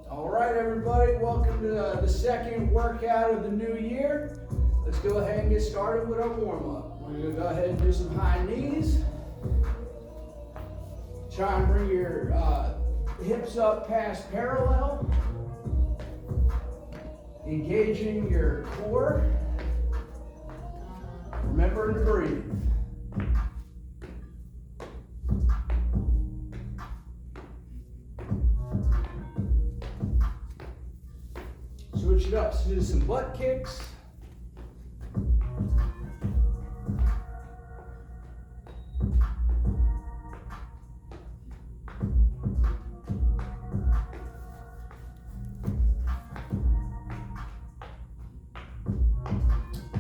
All right, everybody, welcome to the second workout of the new year. Let's go ahead and get started with our warm-up. We're going to go ahead and do some high knees. Try and bring your hips up past parallel. Engaging your core. Remember to breathe. Switch it up, so do some butt kicks.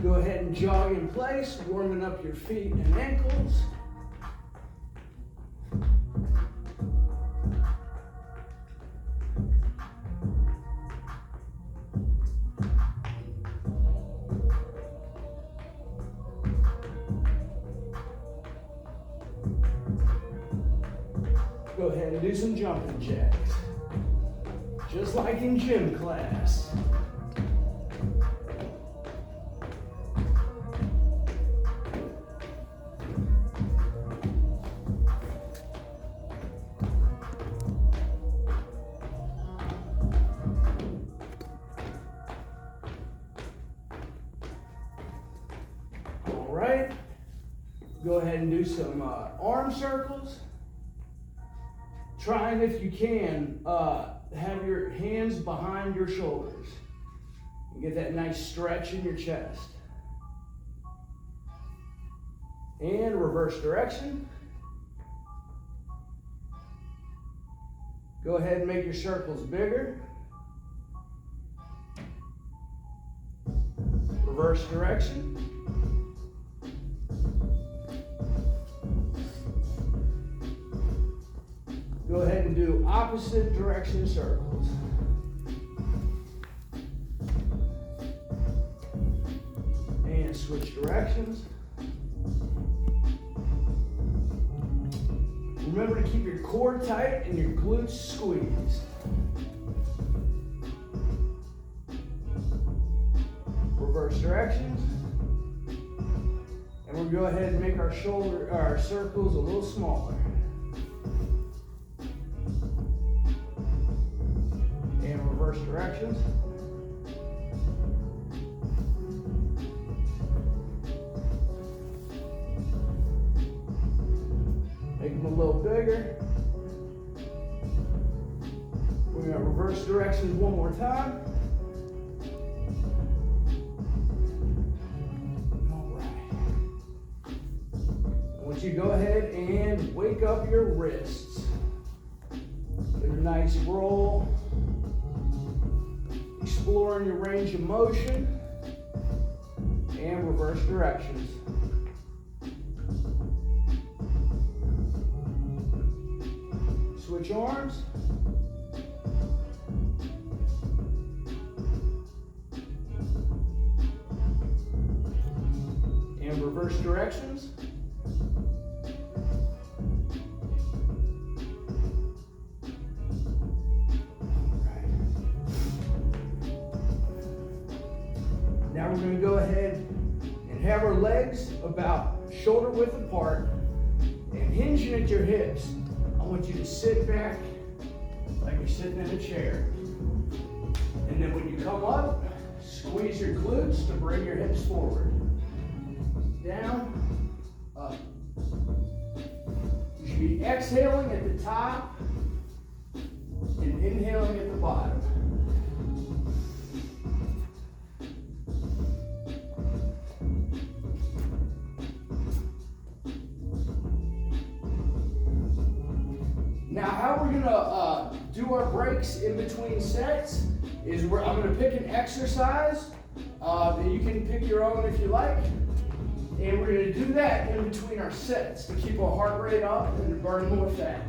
Go ahead and jog in place, warming up your feet and ankles. Go ahead and do some jumping jacks, just like in gym class. All right, go ahead and do some arm circles. Try and, if you can, have your hands behind your shoulders and get that nice stretch in your chest. And reverse direction. Go ahead and make your circles bigger. Reverse direction. Go ahead and do opposite direction circles. And switch directions. Remember to keep your core tight and your glutes squeezed. Reverse directions. And we'll go ahead and make our circles a little smaller. Reverse directions. Make them a little bigger. We're going to reverse directions one more time. All right. I want you to go ahead and wake up your wrists. Get a nice roll. Exploring your range of motion and reverse directions. Switch arms. And reverse directions. Now we're going to go ahead and have our legs about shoulder width apart and hinging at your hips. I want you to sit back like you're sitting in a chair. And then when you come up, squeeze your glutes to bring your hips forward. Down, up. You should be exhaling at the top and inhaling at the bottom. Now, how we're gonna do our breaks in between sets is I'm gonna pick an exercise. You can pick your own if you like. And we're gonna do that in between our sets to keep our heart rate up and to burn more fat.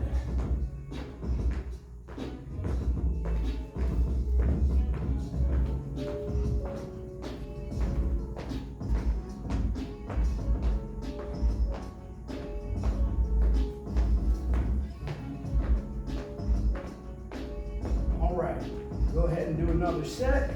All right. Go ahead and do another set.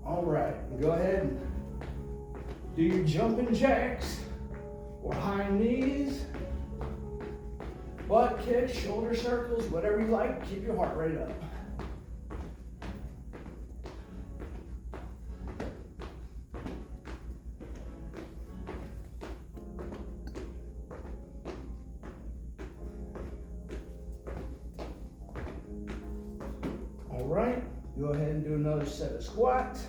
All right, go ahead and do your jumping jacks or high knees, butt kicks, shoulder circles, whatever you like. Keep your heart rate up. All right, go ahead and do another set of squats.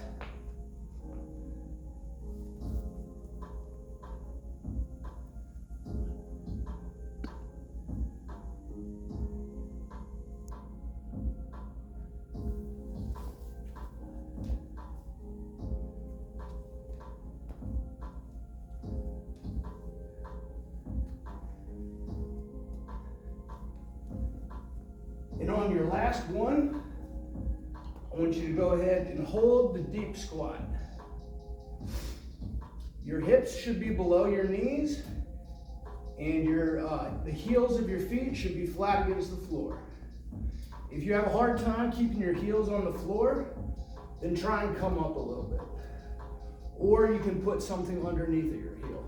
And on your last one, I want you to go ahead and hold the deep squat. Your hips should be below your knees, and the heels of your feet should be flat against the floor. If you have a hard time keeping your heels on the floor, then try and come up a little bit. Or you can put something underneath of your heel.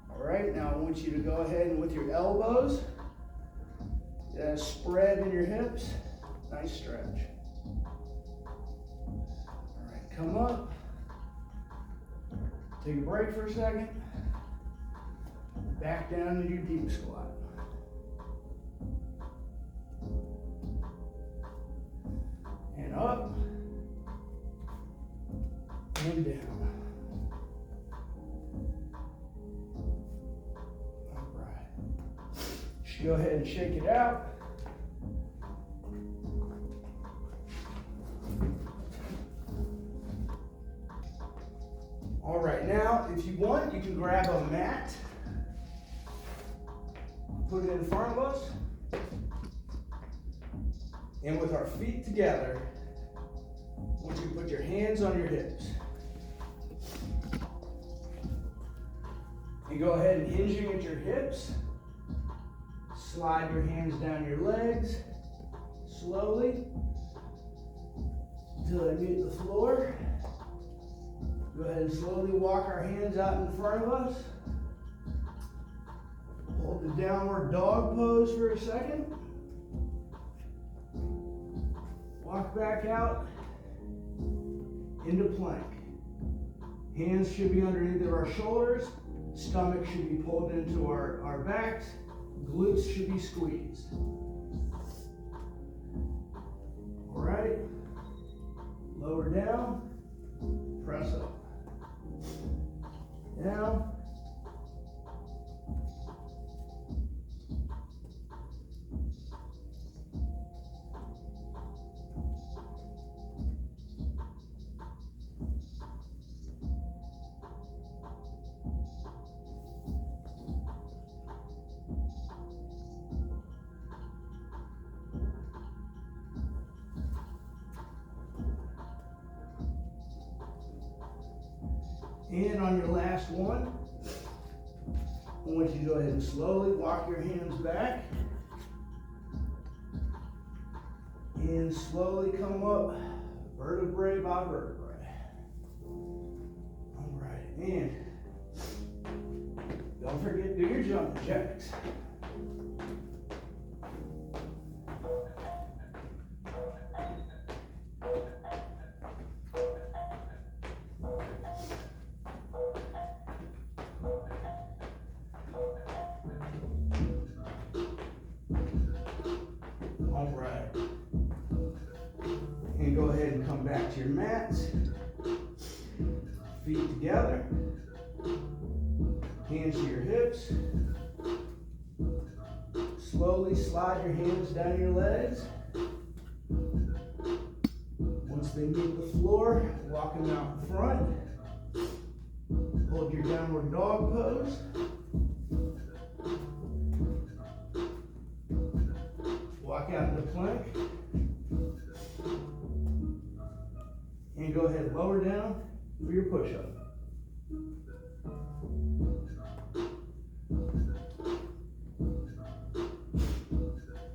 All right, now I want you to go ahead and with your elbows, spread in your hips, nice stretch. All right, come up, take a break for a second, back down to your deep squat. And up, and down. All right, just go ahead and shake it out. All right, now, if you want, you can grab a mat, put it in front of us, and with our feet together, I want you to put your hands on your hips. And go ahead and hinging at your hips, slide your hands down your legs, slowly, until they meet the floor. Go ahead and slowly walk our hands out in front of us. Hold the downward dog pose for a second. Walk back out into plank. Hands should be underneath of our shoulders. Stomach should be pulled into our backs. Glutes should be squeezed. All right. Lower down. Press up. Down. And on your last one, I want you to go ahead and slowly walk your hands back and slowly come up vertebrae by vertebrae. All right, and don't forget to do your jumping jacks. All right. And go ahead and come back to your mats. Feet together. Hands to your hips. Slowly slide your hands down your legs. Once they meet the floor, walk them out in front. Hold your downward dog pose. Walk out into plank. And go ahead, lower down for your push-up.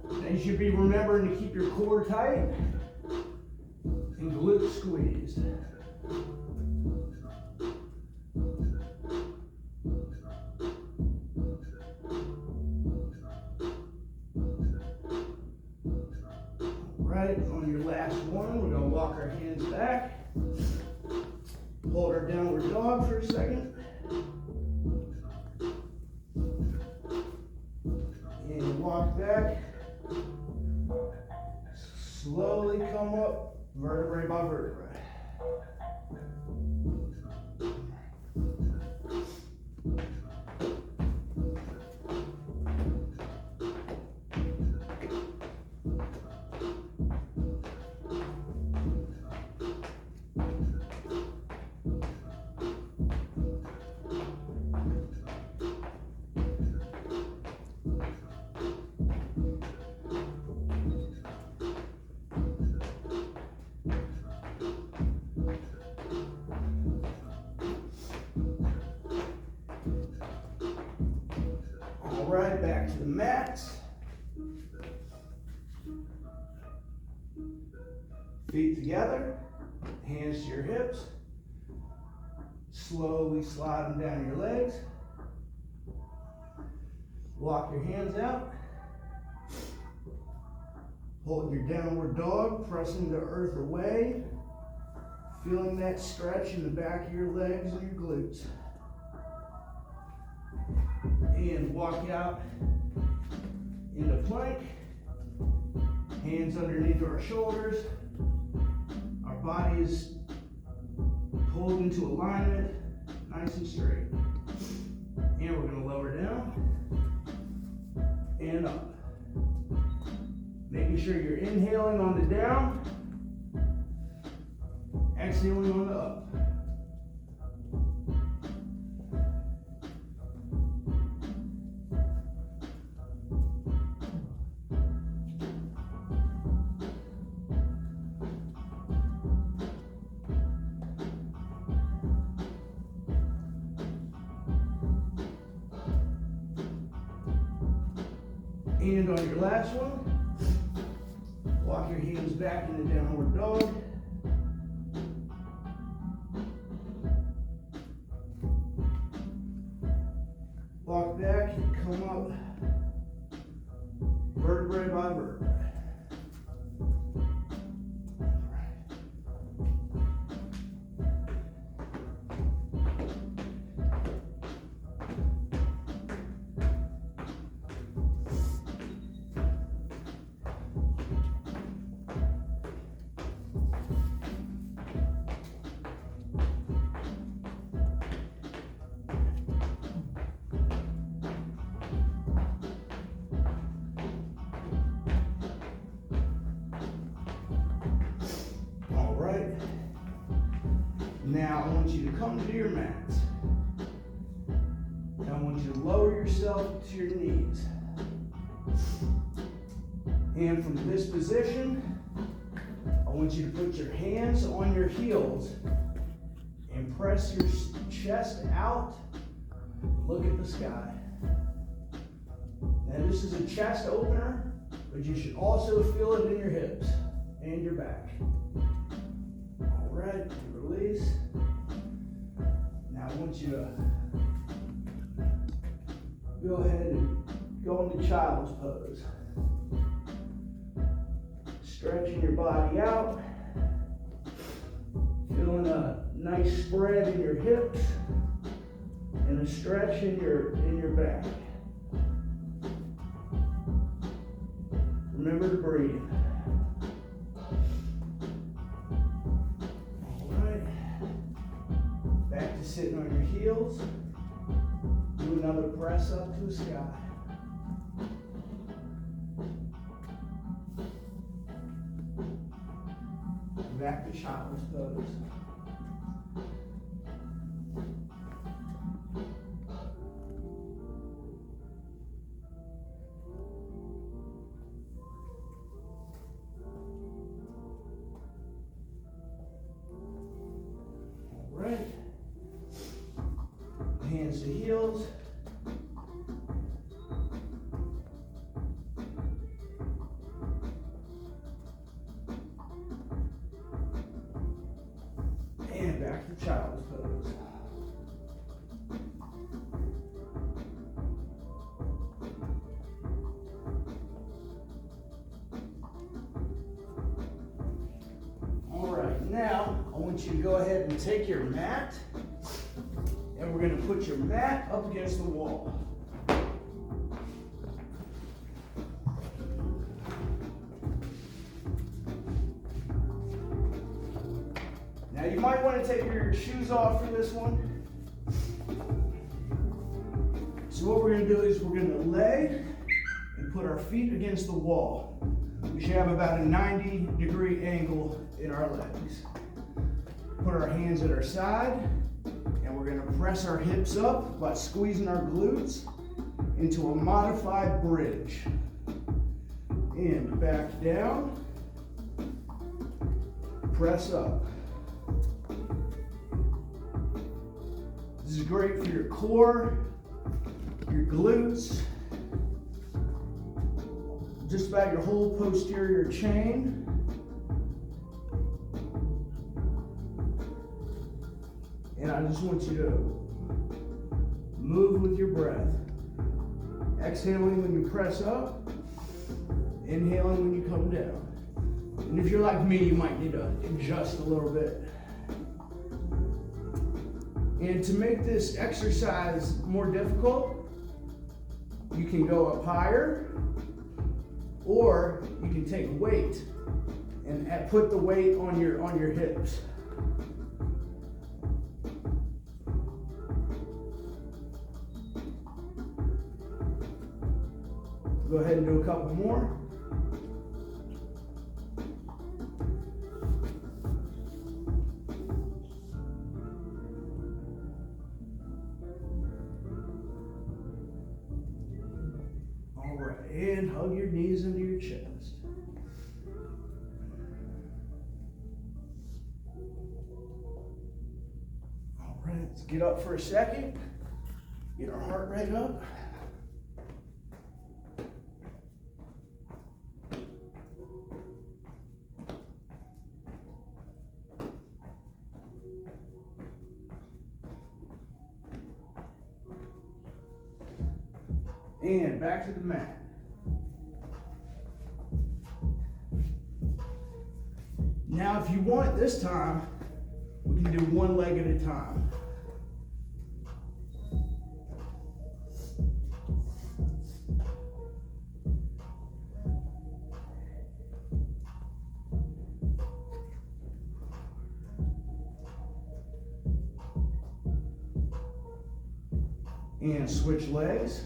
Now you should be remembering to keep your core tight and glutes squeezed. Right, on your last one, we're going to walk our hands back. Hold our downward dog for a second. And walk back. Slowly come up, vertebrae by vertebrae. Right back to the mat. Feet together, hands to your hips. Slowly slide them down your legs. Walk your hands out. Hold your downward dog, pressing the earth away. Feeling that stretch in the back of your legs and your glutes. And walk out into plank. Hands underneath our shoulders. Our body is pulled into alignment, nice and straight. And we're going to lower down and up. Making sure you're inhaling on the down, exhaling on the up. And on your last one, walk your hands back into downward dog. Walk back and come up, vertebrae by vertebrae. Now I want you to come to your mats. And I want you to lower yourself to your knees. And from this position, I want you to put your hands on your heels and press your chest out. Look at the sky. Now this is a chest opener, but you should also feel it in your hips and your back. All right, release. Now I want you to go ahead and go into child's pose. Stretching your body out. Feeling a nice spread in your hips and a stretch in your back. Remember to breathe. All right. Back to sitting on your heels. Do another press up to the sky. Back to child's pose. right. Hands to heels. And back to child's pose. All right, now I want you to go ahead and take your mat, and we're going to put your mat up against the wall. Now you might want to take your shoes off for this one. So what we're going to do is we're going to lay and put our feet against the wall. We should have about a 90-degree angle in our legs. Put our hands at our side, and we're going to press our hips up by squeezing our glutes into a modified bridge. And back down, press up. This is great for your core, your glutes, just about your whole posterior chain. And I just want you to move with your breath. Exhaling when you press up, inhaling when you come down. And if you're like me, you might need to adjust a little bit. And to make this exercise more difficult, you can go up higher, or you can take weight and put the weight on your hips. Go ahead and do a couple more. All right, and hug your knees into your chest. All right, let's get up for a second. Get our heart rate up. And back to the mat. Now, if you want this time, we can do one leg at a time. And switch legs.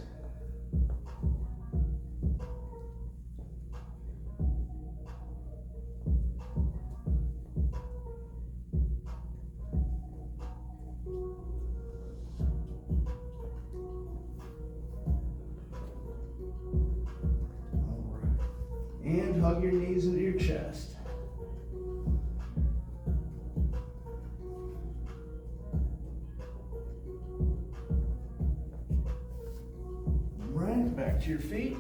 And hug your knees into your chest. Right, back to your feet.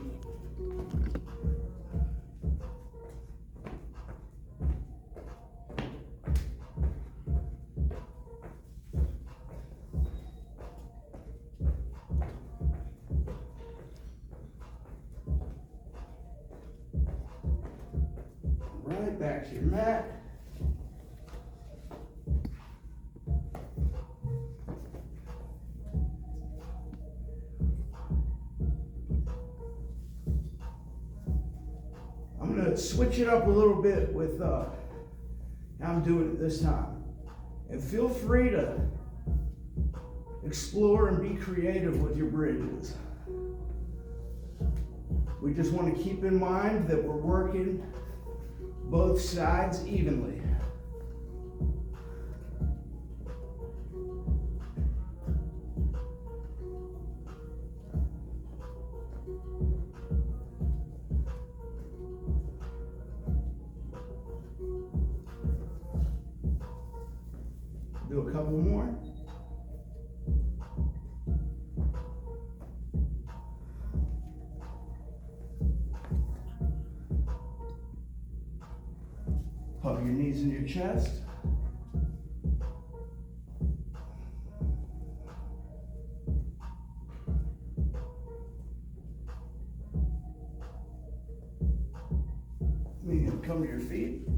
Right, back to your mat. I'm going to switch it up a little bit with how I'm doing it this time. And feel free to explore and be creative with your bridges. We just want to keep in mind that we're working both sides evenly. Do a couple more. Hug your knees in your chest. Come to your feet.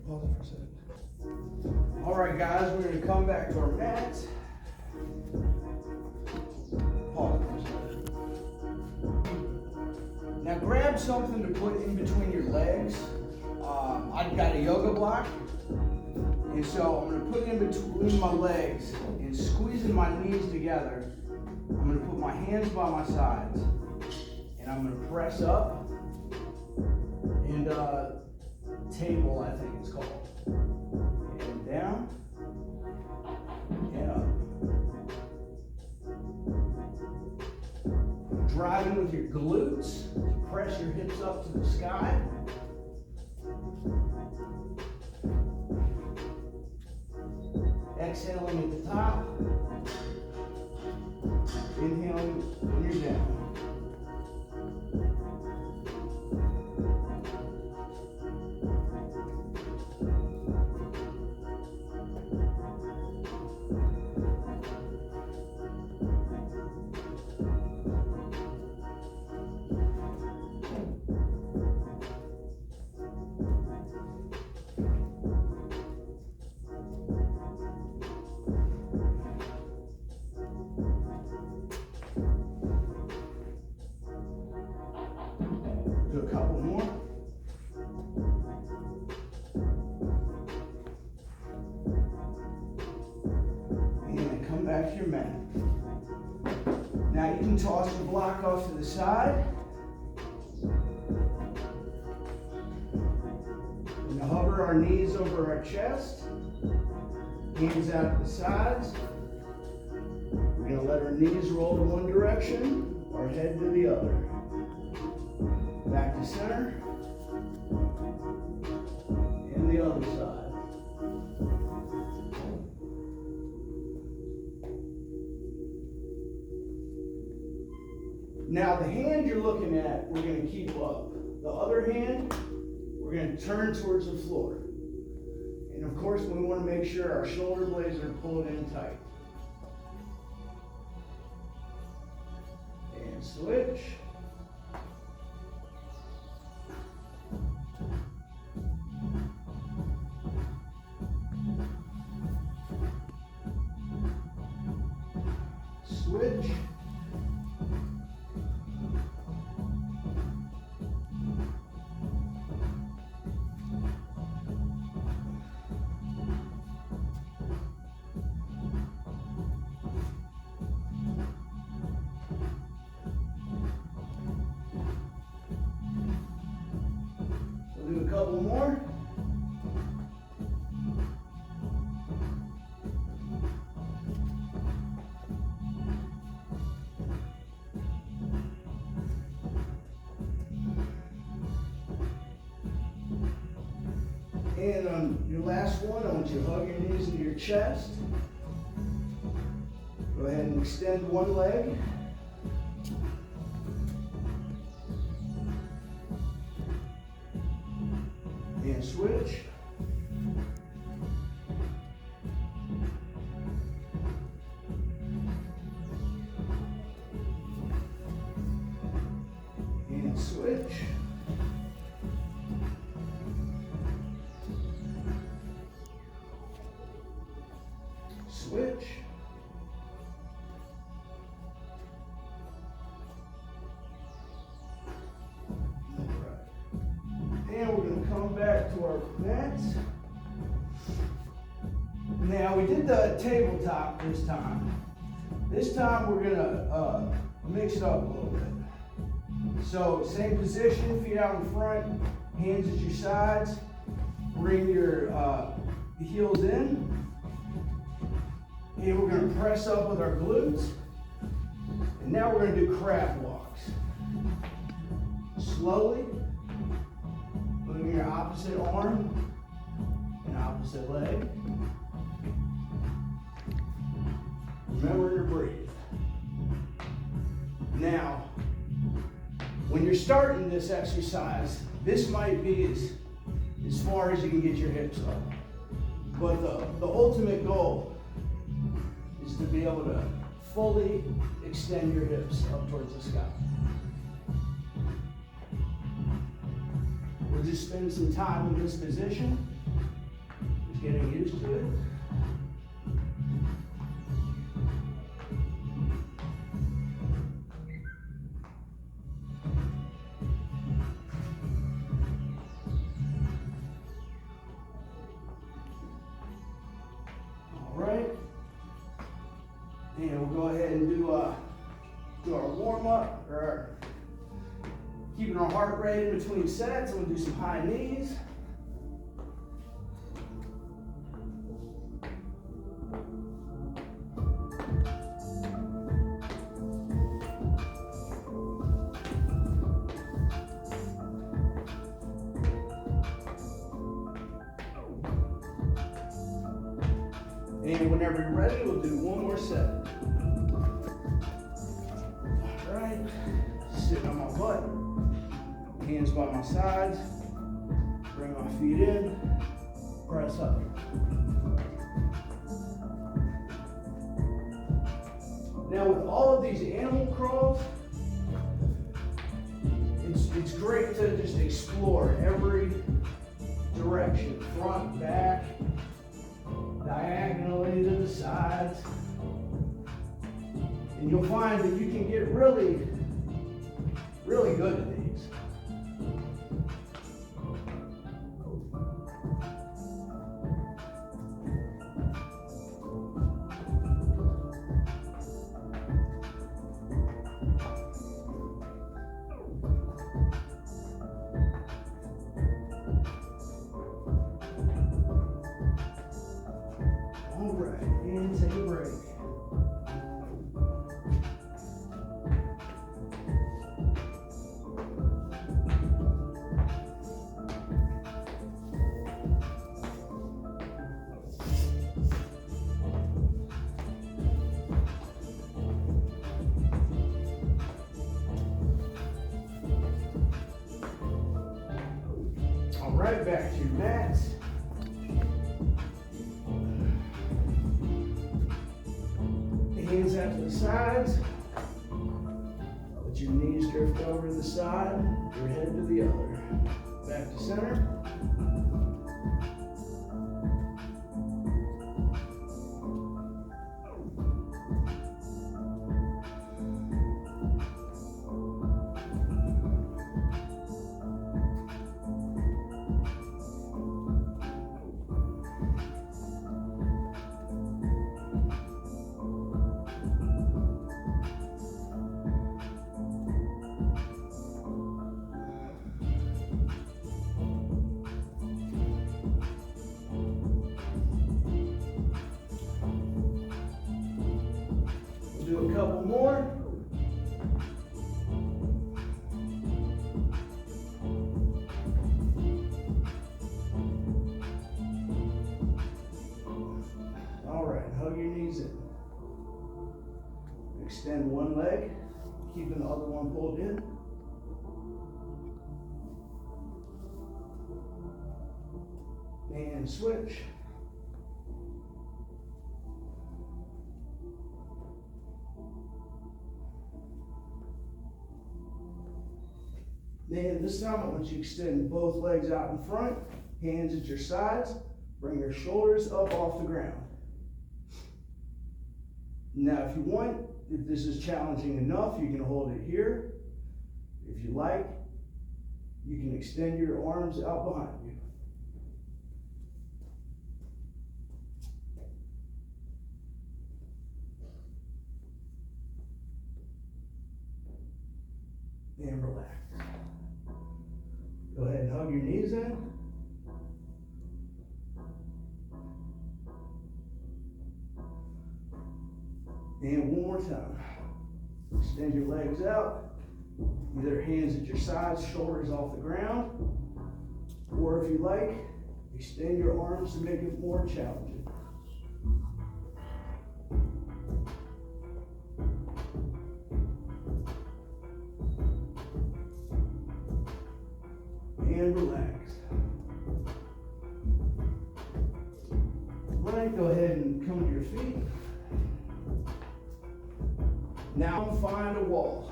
Pause it for a second. All right, guys, we're going to come back to our mats. Pause it for a second. Now grab something to put in between your legs. I've got a yoga block, and so I'm going to put it in between my legs and squeezing my knees together. I'm going to put my hands by my sides, and I'm going to press up and table, I think it's called, and down and up. Driving with your glutes, press your hips up to the sky. Exhaling at the top. Inhaling when you're down. Do a couple more. And come back to your mat. Now you can toss the block off to the side. And hover our knees over our chest. Hands out to the sides. We're going to let our knees roll in one direction, our head to the other. Back to center. And the other side. Now the hand you're looking at, we're going to keep up. The other hand, we're going to turn towards the floor. And of course, we want to make sure our shoulder blades are pulled in tight. And switch. Switch. We'll do a couple more. And on your last one, I want you to hug your knees into your chest. Go ahead and extend one leg. And switch. And switch. Switch. And we're going to come back to our mats. Now we did the tabletop this time. This time we're going to mix it up a little bit. So same position, feet out in front, hands at your sides. Bring your the heels in. And we're going to press up with our glutes. And now we're going to do crab walks. Slowly, moving your opposite arm and opposite leg. Remember to breathe. Now, when you're starting this exercise, this might be as far as you can get your hips up. But the ultimate goal is to be able to fully extend your hips up towards the sky. We're just spending some time in this position, just getting used to it. And we'll go ahead and do our warm-up, or keeping our heart rate in between sets. I'm going to do some high knees. And whenever you're ready, we'll do one more set. All right, sitting on my butt, hands by my sides, bring my feet in, press up. Now with all of these animal crawls, it's great to just explore every direction, front, back, diagonally to the sides. And you'll find that you can get really, really good at these. All right, and take a break. All right, back to your mats. Hands out to the sides. Let your knees drift over to the side, your head to the other. Back to center. Do a couple more. All right, hug your knees in. Extend one leg, keeping the other one pulled in. And switch. Then this time I want you to extend both legs out in front, hands at your sides, bring your shoulders up off the ground. Now if you want, if this is challenging enough, you can hold it here. If you like, you can extend your arms out behind you. And relax. Go ahead and hug your knees in. And one more time. Extend your legs out. Either hands at your sides, shoulders off the ground. Or if you like, extend your arms to make it more challenging. And relax. All right, go ahead and come to your feet. Now find a wall.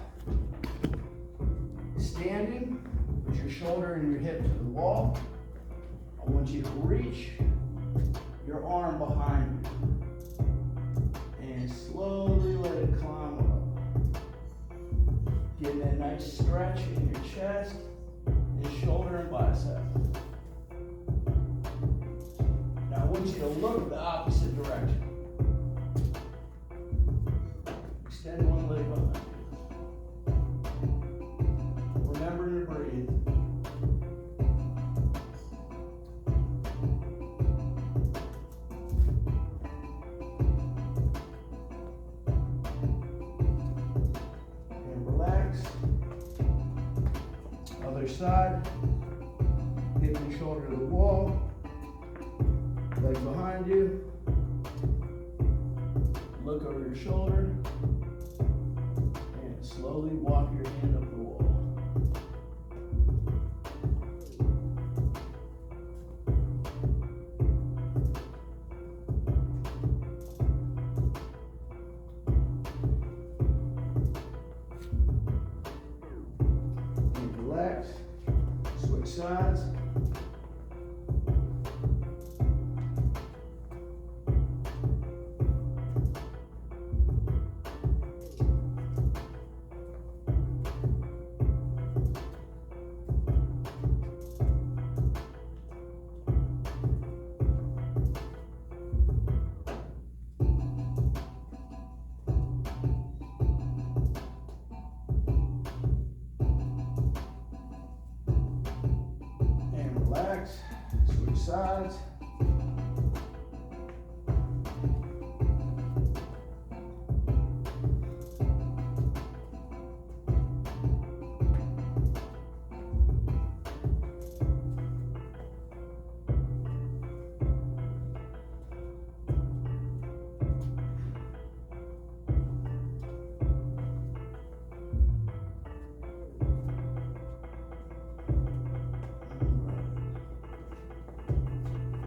Standing, put your shoulder and your hip to the wall. I want you to reach your arm behind you and slowly let it climb up. Getting that nice stretch in your chest and shoulder and bicep. Now I want you to look the opposite direction. Extend one leg behind you. Remember to breathe. And relax. Other side. Hip and shoulder to the wall. Leg behind you. Look over your shoulder. And slowly walk your hand up the wall. And relax. Switch sides. Relax, switch sides.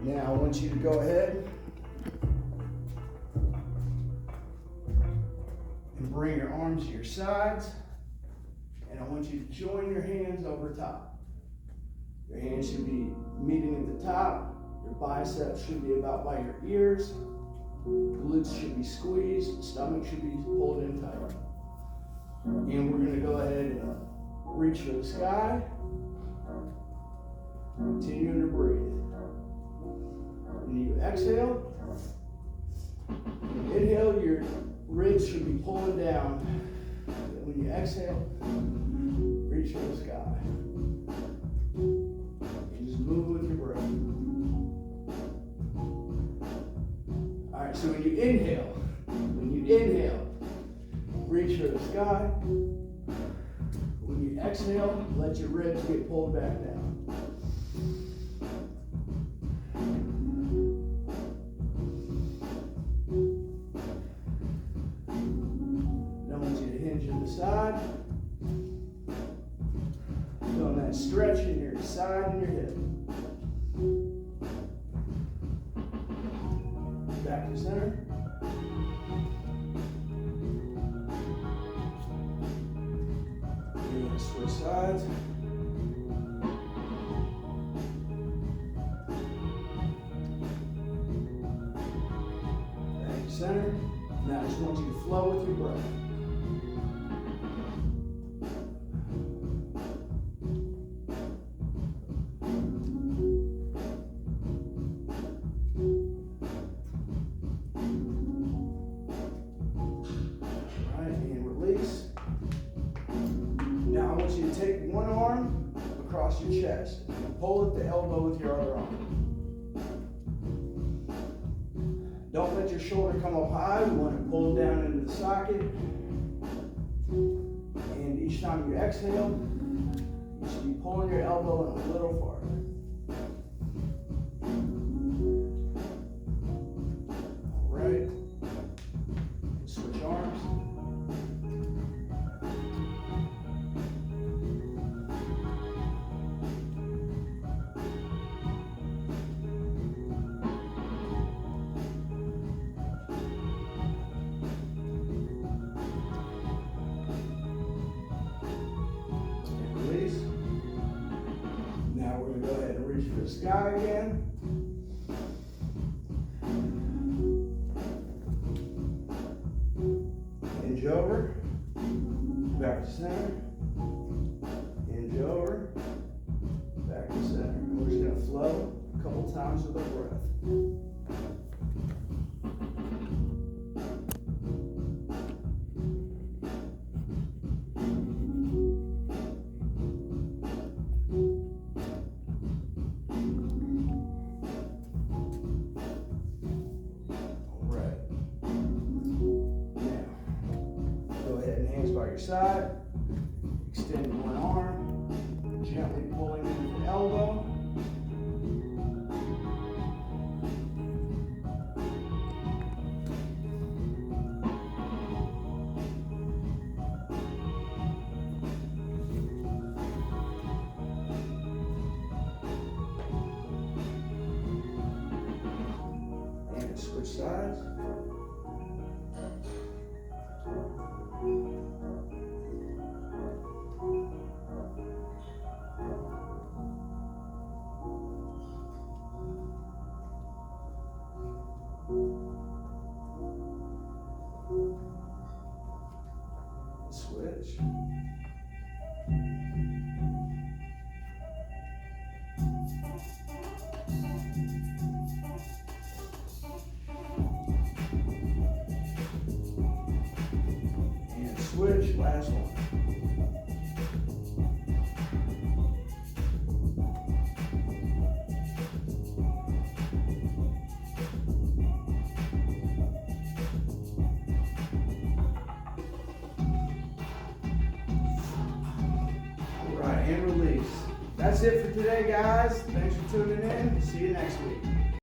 Now I want you to go ahead and bring your arms to your sides, and I want you to join your hands over top. Your hands should be meeting at the top, your biceps should be about by your ears, glutes should be squeezed, stomach should be pulled in tight. And we're going to go ahead and reach for the sky, continuing to breathe. When you exhale, inhale, your ribs should be pulling down. And when you exhale, reach for the sky. And just move with your breath. All right, so when you inhale, reach for the sky. When you exhale, let your ribs get pulled back down. Side. Feeling that stretch in your side and your hip. Back to center. And switch sides. Back to center. Now I just want you to flow with your breath. Now I want you to take one arm across your chest and pull at the elbow with your other arm. Don't let your shoulder come up high. We want to pull down into the socket. And each time you exhale, you should be pulling your elbow in a little farther. All right. Switch arms. Now we're going to go ahead and reach for the sky again. Hinge over, back to center. Hinge over, back to center. And we're just going to flow a couple times with our breath. By your side, extend one arm, gently pulling in the elbow. And switch sides. Switch. And switch, last one. And release. That's it for today, guys. Thanks for tuning in. See you next week.